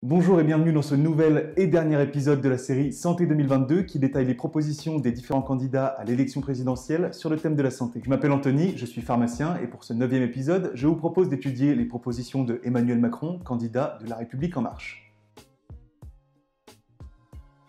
Bonjour et bienvenue dans ce nouvel et dernier épisode de la série Santé 2022 qui détaille les propositions des différents candidats à l'élection présidentielle sur le thème de la santé. Je m'appelle Anthony, je suis pharmacien et pour ce 9e épisode, je vous propose d'étudier les propositions de Emmanuel Macron, candidat de La République En Marche.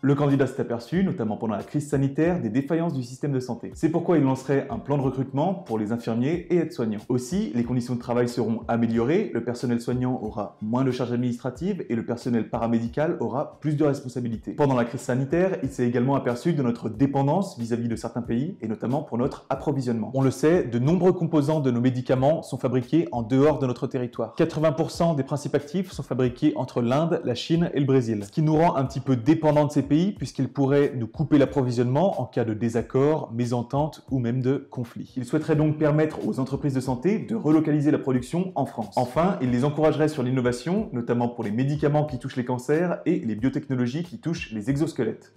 Le candidat s'est aperçu, notamment pendant la crise sanitaire, des défaillances du système de santé. C'est pourquoi il lancerait un plan de recrutement pour les infirmiers et aides-soignants. Aussi, les conditions de travail seront améliorées, le personnel soignant aura moins de charges administratives et le personnel paramédical aura plus de responsabilités. Pendant la crise sanitaire, il s'est également aperçu de notre dépendance vis-à-vis de certains pays et notamment pour notre approvisionnement. On le sait, de nombreux composants de nos médicaments sont fabriqués en dehors de notre territoire. 80% des principes actifs sont fabriqués entre l'Inde, la Chine et le Brésil, ce qui nous rend un petit peu dépendants de ces pays puisqu'ils pourraient nous couper l'approvisionnement en cas de désaccord, mésentente ou même de conflit. Il souhaiterait donc permettre aux entreprises de santé de relocaliser la production en France. Enfin, il les encouragerait sur l'innovation, notamment pour les médicaments qui touchent les cancers et les biotechnologies qui touchent les exosquelettes.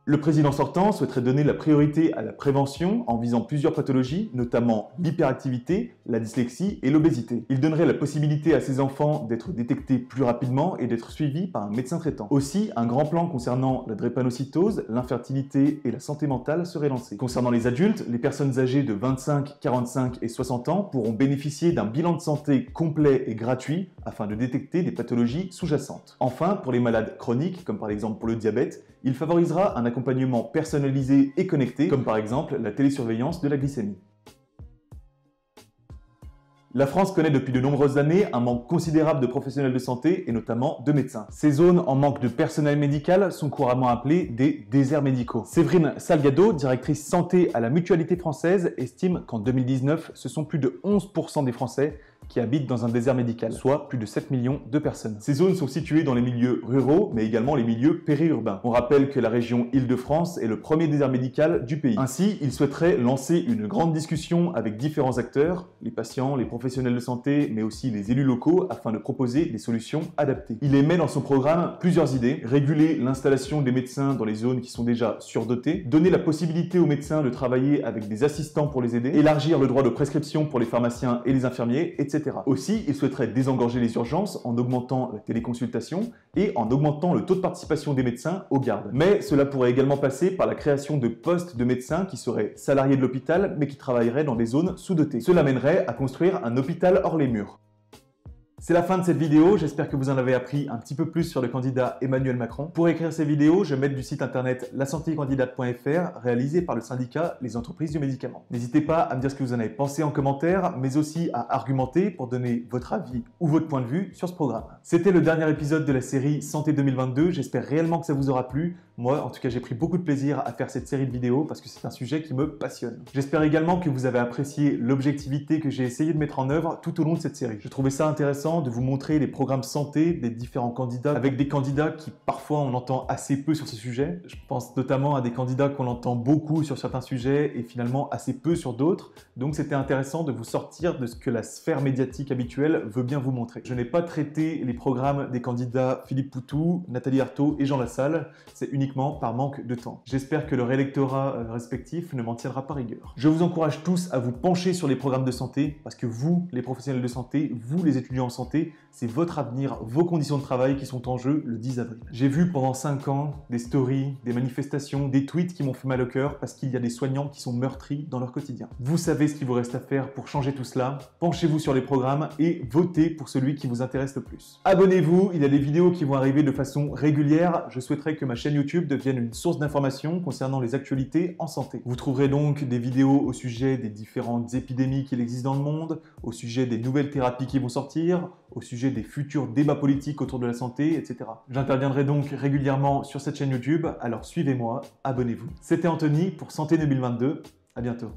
Le président sortant souhaiterait donner la priorité à la prévention en visant plusieurs pathologies, notamment l'hyperactivité, la dyslexie et l'obésité. Il donnerait la possibilité à ses enfants d'être détectés plus rapidement et d'être suivis par un médecin traitant. Aussi, un grand plan concernant la drépanocytose, l'infertilité et la santé mentale serait lancé. Concernant les adultes, les personnes âgées de 25, 45 et 60 ans pourront bénéficier d'un bilan de santé complet et gratuit afin de détecter des pathologies sous-jacentes. Enfin, pour les malades chroniques, comme par exemple pour le diabète, il favorisera un accompagnement personnalisé et connecté, comme par exemple la télésurveillance de la glycémie. La France connaît depuis de nombreuses années un manque considérable de professionnels de santé et notamment de médecins. Ces zones en manque de personnel médical sont couramment appelées des déserts médicaux. Séverine Salgado, directrice santé à la Mutualité française, estime qu'en 2019, ce sont plus de 11% des Français qui habitent dans un désert médical, soit plus de 7 millions de personnes. Ces zones sont situées dans les milieux ruraux, mais également les milieux périurbains. On rappelle que la région Île-de-France est le premier désert médical du pays. Ainsi, il souhaiterait lancer une grande discussion avec différents acteurs, les patients, les professionnels de santé, mais aussi les élus locaux, afin de proposer des solutions adaptées. Il émet dans son programme plusieurs idées: réguler l'installation des médecins dans les zones qui sont déjà surdotées, donner la possibilité aux médecins de travailler avec des assistants pour les aider, élargir le droit de prescription pour les pharmaciens et les infirmiers, etc. Aussi, il souhaiterait désengorger les urgences en augmentant la téléconsultation et en augmentant le taux de participation des médecins aux gardes. Mais cela pourrait également passer par la création de postes de médecins qui seraient salariés de l'hôpital mais qui travailleraient dans des zones sous-dotées. Cela mènerait à construire un hôpital hors les murs. C'est la fin de cette vidéo, j'espère que vous en avez appris un petit peu plus sur le candidat Emmanuel Macron. Pour écrire ces vidéos, je m'aide du site internet lasantécandidate.fr réalisé par le syndicat Les Entreprises du Médicament. N'hésitez pas à me dire ce que vous en avez pensé en commentaire, mais aussi à argumenter pour donner votre avis ou votre point de vue sur ce programme. C'était le dernier épisode de la série Santé 2022, j'espère réellement que ça vous aura plu. Moi, en tout cas, j'ai pris beaucoup de plaisir à faire cette série de vidéos parce que c'est un sujet qui me passionne. J'espère également que vous avez apprécié l'objectivité que j'ai essayé de mettre en œuvre tout au long de cette série. Je trouvais ça intéressant de vous montrer les programmes santé des différents candidats, avec des candidats qui parfois on entend assez peu sur ces sujets. Je pense notamment à des candidats qu'on entend beaucoup sur certains sujets et finalement assez peu sur d'autres. Donc c'était intéressant de vous sortir de ce que la sphère médiatique habituelle veut bien vous montrer. Je n'ai pas traité les programmes des candidats Philippe Poutou, Nathalie Arthaud et Jean Lassalle. C'est uniquement par manque de temps. J'espère que leur électorat respectif ne m'en tiendra pas rigueur. Je vous encourage tous à vous pencher sur les programmes de santé parce que vous, les professionnels de santé, vous, les étudiants en santé, c'est votre avenir, vos conditions de travail qui sont en jeu le 10 avril. J'ai vu pendant 5 ans des stories, des manifestations, des tweets qui m'ont fait mal au cœur parce qu'il y a des soignants qui sont meurtris dans leur quotidien. Vous savez ce qu'il vous reste à faire pour changer tout cela. Penchez-vous sur les programmes et votez pour celui qui vous intéresse le plus. Abonnez-vous, il y a des vidéos qui vont arriver de façon régulière. Je souhaiterais que ma chaîne YouTube devienne une source d'information concernant les actualités en santé. Vous trouverez donc des vidéos au sujet des différentes épidémies qui existent dans le monde, au sujet des nouvelles thérapies qui vont sortir, au sujet des futurs débats politiques autour de la santé, etc. J'interviendrai donc régulièrement sur cette chaîne YouTube, alors suivez-moi, abonnez-vous. C'était Anthony pour Santé 2022, à bientôt.